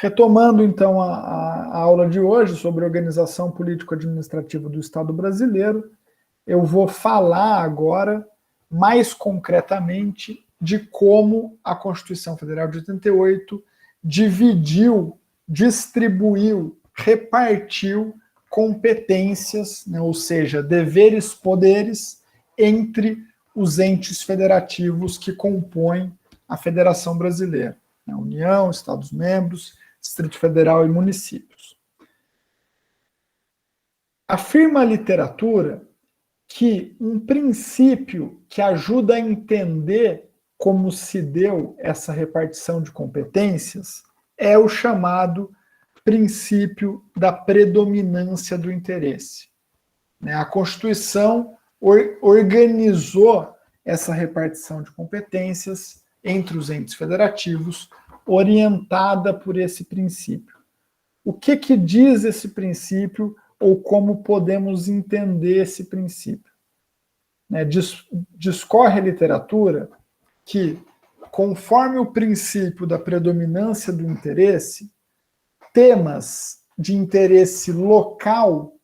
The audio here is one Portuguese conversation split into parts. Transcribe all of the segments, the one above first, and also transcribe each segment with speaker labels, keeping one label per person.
Speaker 1: Retomando, então, a aula de hoje sobre organização político-administrativa do Estado brasileiro, eu vou falar agora, mais concretamente, de como a Constituição Federal de 88 dividiu, distribuiu, repartiu competências, né, ou seja, deveres, poderes, entre os entes federativos que compõem a Federação Brasileira, né, União, Estados-membros, Distrito Federal e municípios. Afirma a literatura que um princípio que ajuda a entender como se deu essa repartição de competências é o chamado princípio da predominância do interesse. A Constituição organizou essa repartição de competências entre os entes federativos, orientada por esse princípio. O que diz esse princípio ou como podemos entender esse princípio? Discorre a literatura que, conforme o princípio da predominância do interesse, temas de interesse local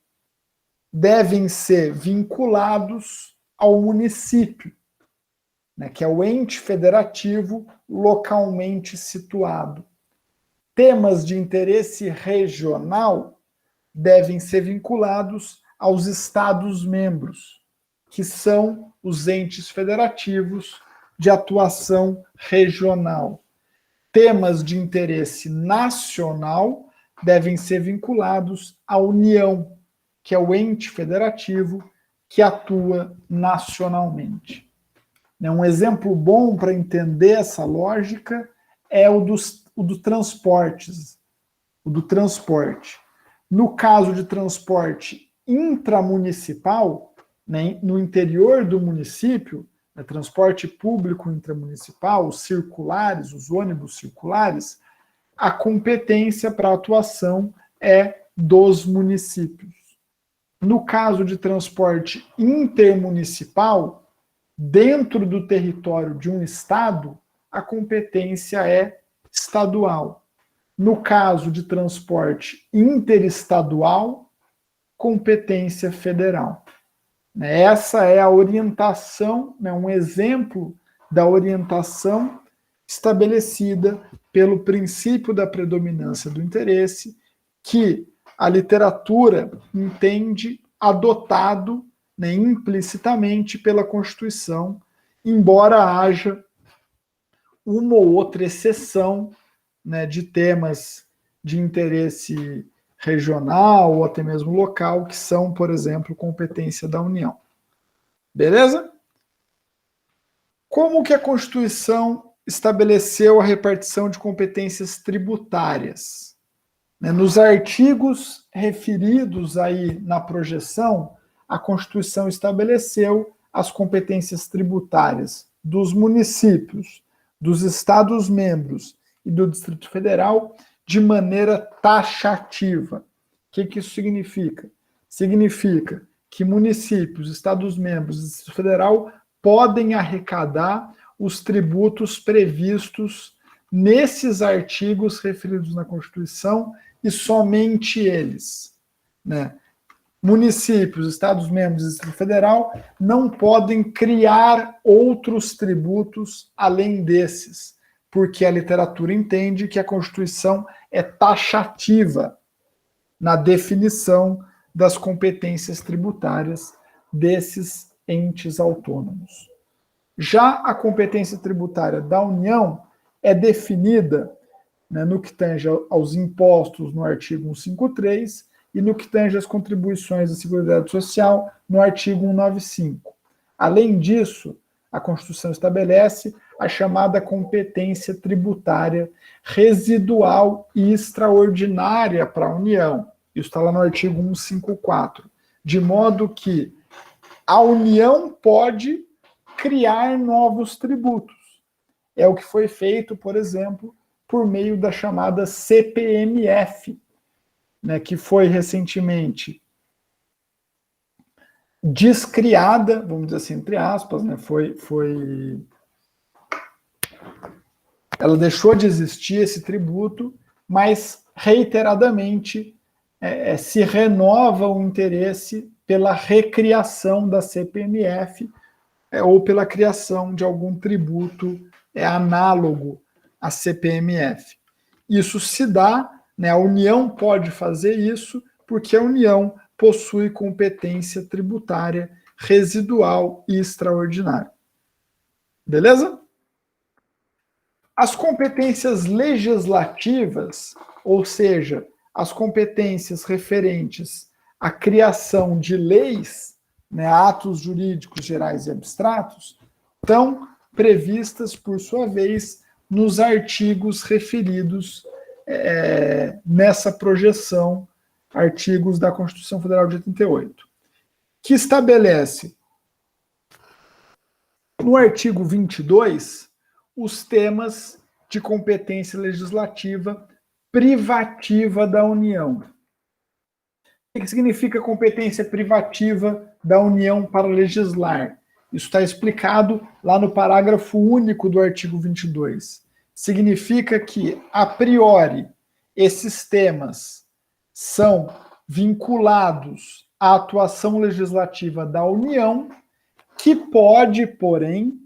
Speaker 1: devem ser vinculados ao município, que é o ente federativo localmente situado. Temas de interesse regional devem ser vinculados aos Estados-membros, que são os entes federativos de atuação regional. Temas de interesse nacional devem ser vinculados à União, que é o ente federativo que atua nacionalmente. Um exemplo bom para entender essa lógica é o do transportes, o do transporte. No caso de transporte intramunicipal, no interior do município, transporte público intramunicipal, os circulares, os ônibus circulares, a competência para atuação é dos municípios. No caso de transporte intermunicipal, dentro do território de um estado, a competência é estadual. No caso de transporte interestadual, competência federal. Essa é a orientação, um exemplo da orientação estabelecida pelo princípio da predominância do interesse, que a literatura entende adotado implicitamente pela Constituição, embora haja uma ou outra exceção de temas de interesse regional ou até mesmo local, que são, por exemplo, competência da União. Beleza? Como que a Constituição estabeleceu a repartição de competências tributárias? Nos artigos referidos aí na projeção, a Constituição estabeleceu as competências tributárias dos municípios, dos Estados-membros e do Distrito Federal de maneira taxativa. O que isso significa? Significa que municípios, Estados-membros e Distrito Federal podem arrecadar os tributos previstos nesses artigos referidos na Constituição e somente eles. Municípios, Estados-membros e Distrito Federal não podem criar outros tributos além desses, porque a literatura entende que a Constituição é taxativa na definição das competências tributárias desses entes autônomos. Já a competência tributária da União é definida no que tange aos impostos no artigo 153 e no que tange às contribuições da Seguridade Social no artigo 195. Além disso, a Constituição estabelece a chamada competência tributária residual e extraordinária para a União. Isso está lá no artigo 154. De modo que a União pode criar novos tributos. É o que foi feito, por exemplo, por meio da chamada CPMF, que foi recentemente descriada, vamos dizer assim, entre aspas, ela deixou de existir esse tributo mas reiteradamente se renova o interesse pela recriação da CPMF ou pela criação de algum tributo análogo à CPMF. Isso se dá, a União pode fazer isso porque a União possui competência tributária residual e extraordinária. Beleza? As competências legislativas, ou seja, as competências referentes à criação de leis, atos jurídicos gerais e abstratos, estão previstas, por sua vez, nos artigos referidos nessa projeção, artigos da Constituição Federal de 88, que estabelece, no artigo 22, os temas de competência legislativa privativa da União. O que significa competência privativa da União para legislar? Isso está explicado lá no parágrafo único do artigo 22. Significa que, a priori, esses temas são vinculados à atuação legislativa da União, que pode, porém,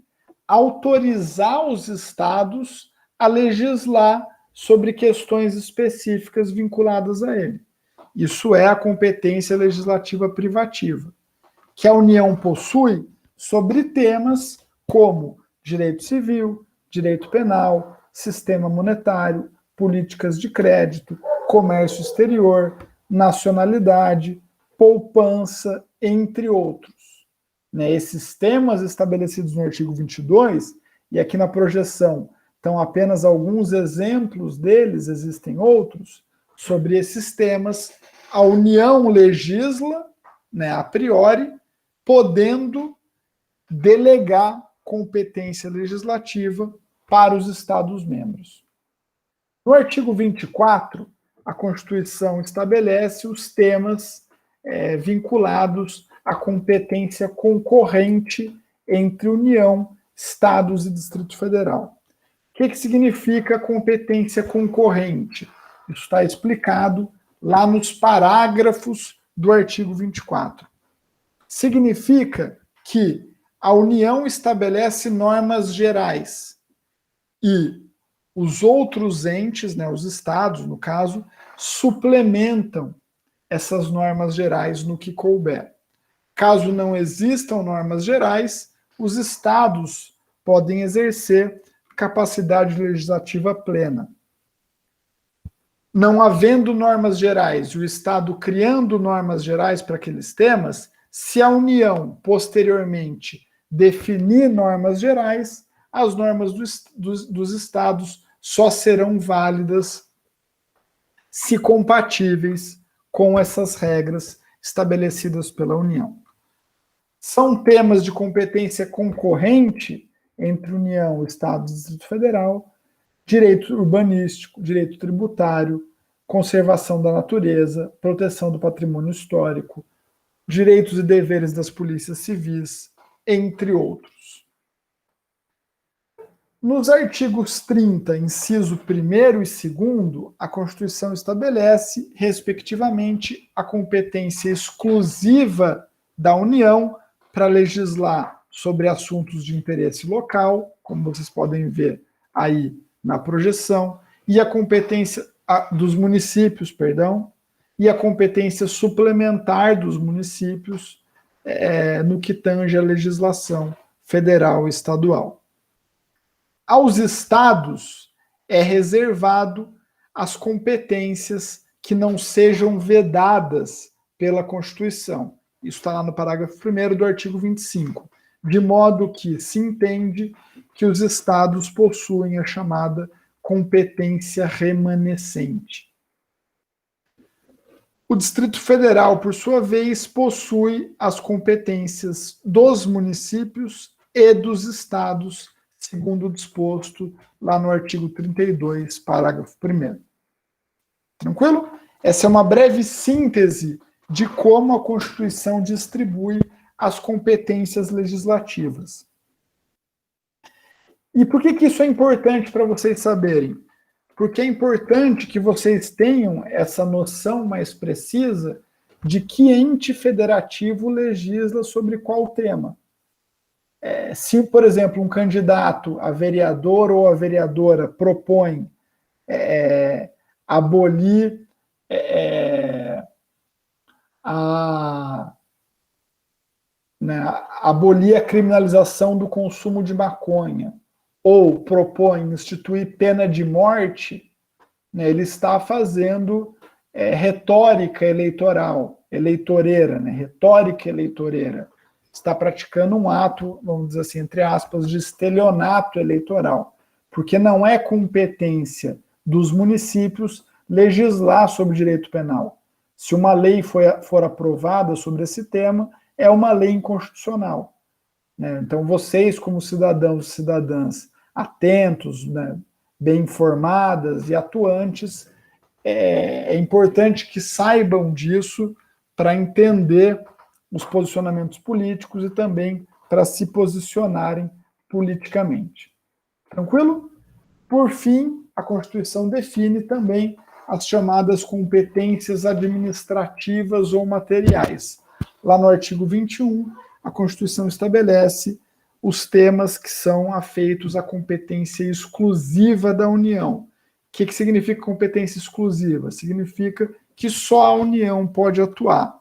Speaker 1: autorizar os estados a legislar sobre questões específicas vinculadas a ele. Isso é a competência legislativa privativa, que a União possui sobre temas como direito civil, direito penal, sistema monetário, políticas de crédito, comércio exterior, nacionalidade, poupança, entre outros. Esses temas estabelecidos no artigo 22, e aqui na projeção estão apenas alguns exemplos deles, existem outros, sobre esses temas, a União legisla, a priori, podendo delegar competência legislativa para os Estados-membros. No artigo 24, a Constituição estabelece os temas vinculados à competência concorrente entre União, Estados e Distrito Federal. O que significa competência concorrente? Isso está explicado lá nos parágrafos do artigo 24. Significa que a União estabelece normas gerais e os outros entes, os estados, no caso, suplementam essas normas gerais no que couber. Caso não existam normas gerais, os estados podem exercer capacidade legislativa plena. Não havendo normas gerais e o Estado criando normas gerais para aqueles temas, se a União, posteriormente, definir normas gerais, as normas dos Estados só serão válidas se compatíveis com essas regras estabelecidas pela União. São temas de competência concorrente entre União, Estado e Distrito Federal, direito urbanístico, direito tributário, conservação da natureza, proteção do patrimônio histórico, direitos e deveres das polícias civis, entre outros. Nos artigos 30, inciso 1º e 2º, a Constituição estabelece, respectivamente, a competência exclusiva da União para legislar sobre assuntos de interesse local, como vocês podem ver aí na projeção, e a competência dos municípios, e a competência suplementar dos municípios no que tange a legislação federal e estadual. Aos estados é reservado as competências que não sejam vedadas pela Constituição. Isso está lá no parágrafo 1º do artigo 25, de modo que se entende que os estados possuem a chamada competência remanescente. O Distrito Federal, por sua vez, possui as competências dos municípios e dos estados, segundo o disposto lá no artigo 32, parágrafo 1º. Tranquilo? Essa é uma breve síntese de como a Constituição distribui as competências legislativas. E por que isso é importante para vocês saberem? porque é importante que vocês tenham essa noção mais precisa de que ente federativo legisla sobre qual tema. Se, por exemplo, um candidato a vereador ou a vereadora propõe abolir abolir a criminalização do consumo de maconha, ou propõe instituir pena de morte, né, ele está fazendo retórica eleitoral, eleitoreira, né, retórica eleitoreira. Está praticando um ato, vamos dizer assim, entre aspas, de estelionato eleitoral, porque não é competência dos municípios legislar sobre direito penal. Se uma lei for aprovada sobre esse tema, é uma lei inconstitucional. Né? Então, vocês, como cidadãos e cidadãs atentos, né, bem informadas e atuantes, é importante que saibam disso para entender os posicionamentos políticos e também para se posicionarem politicamente. Tranquilo? Por fim, a Constituição define também as chamadas competências administrativas ou materiais. Lá no artigo 21, a Constituição estabelece os temas que são afeitos à competência exclusiva da União. O que significa competência exclusiva? Significa que só a União pode atuar,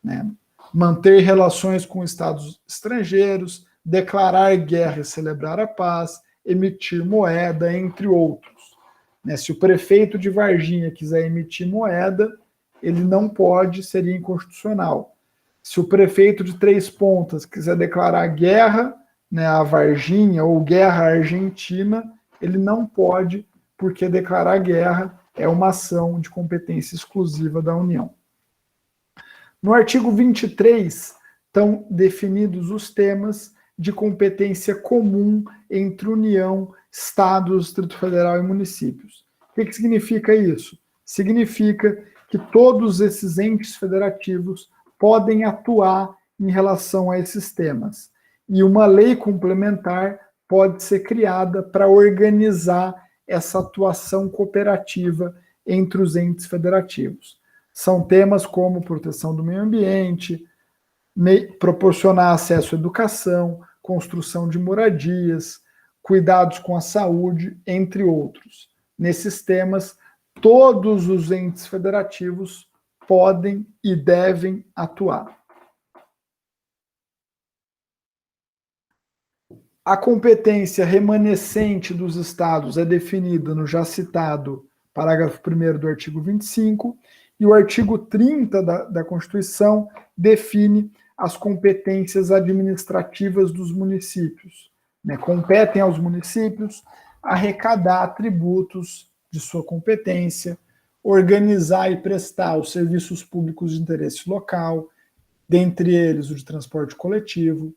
Speaker 1: né? Manter relações com estados estrangeiros, declarar guerra e celebrar a paz, emitir moeda, entre outros. Né? Se o prefeito de Varginha quiser emitir moeda, ele não pode, seria inconstitucional. Se o prefeito de Três Pontas quiser declarar guerra, né, a Varginha ou guerra à Argentina, ele não pode, porque declarar guerra é uma ação de competência exclusiva da União. No artigo 23, estão definidos os temas de competência comum entre União, Estado, Distrito Federal e municípios. O que significa isso? Significa que todos esses entes federativos podem atuar em relação a esses temas. E uma lei complementar pode ser criada para organizar essa atuação cooperativa entre os entes federativos. São temas como proteção do meio ambiente, proporcionar acesso à educação, construção de moradias, cuidados com a saúde, entre outros. Nesses temas, todos os entes federativos podem e devem atuar. A competência remanescente dos estados é definida no já citado parágrafo 1º do artigo 25, e o artigo 30 da Constituição define as competências administrativas dos municípios. Né? Competem aos municípios arrecadar tributos de sua competência, organizar e prestar os serviços públicos de interesse local, dentre eles o de transporte coletivo,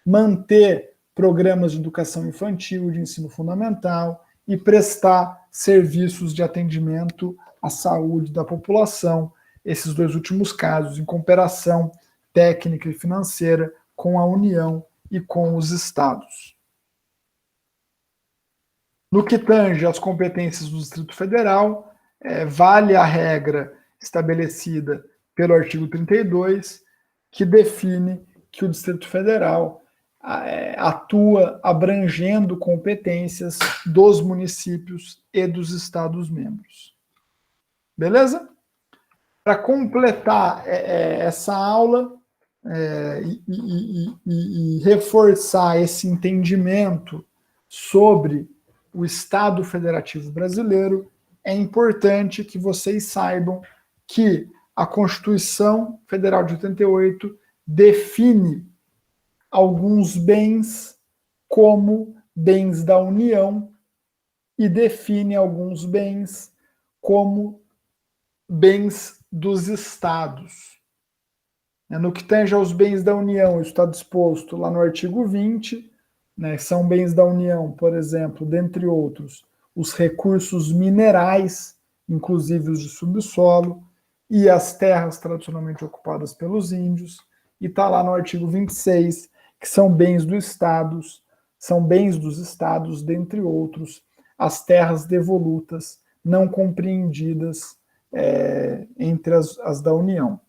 Speaker 1: manter programas de educação infantil, de ensino fundamental e prestar serviços de atendimento à saúde da população, esses dois últimos casos, em cooperação técnica e financeira com a União e com os estados. No que tange às competências do Distrito Federal, vale a regra estabelecida pelo artigo 32, que define que o Distrito Federal atua abrangendo competências dos municípios e dos estados-membros. Beleza? Para completar essa aula e reforçar esse entendimento sobre o Estado Federativo Brasileiro, é importante que vocês saibam que a Constituição Federal de 88 define alguns bens como bens da União e define alguns bens como bens dos estados. No que tange aos bens da União, isso está disposto lá no artigo 20, né, são bens da União, por exemplo, dentre outros, os recursos minerais, inclusive os de subsolo, e as terras tradicionalmente ocupadas pelos índios, e está lá no artigo 26, que são bens dos estados, dentre outros, as terras devolutas não compreendidas entre as da União.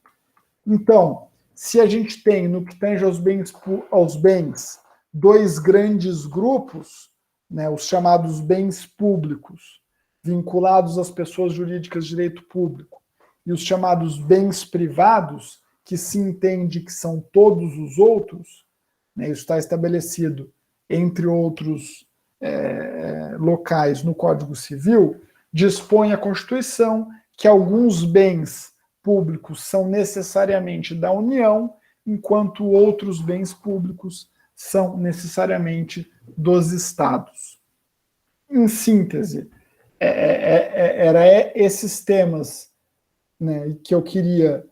Speaker 1: Então, se a gente tem, no que tange aos bens, dois grandes grupos, né, os chamados bens públicos, vinculados às pessoas jurídicas de direito público, e os chamados bens privados, que se entende que são todos os outros, né, isso está estabelecido, entre outros locais no Código Civil, dispõe a Constituição que alguns bens públicos são necessariamente da União, enquanto outros bens públicos são necessariamente dos Estados. Em síntese, era esses temas, né, que eu queria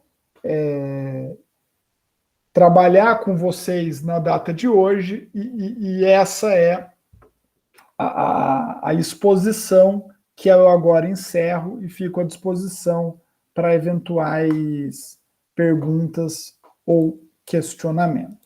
Speaker 1: trabalhar com vocês na data de hoje, e essa é a exposição que eu agora encerro e fico à disposição para eventuais perguntas ou questionamentos.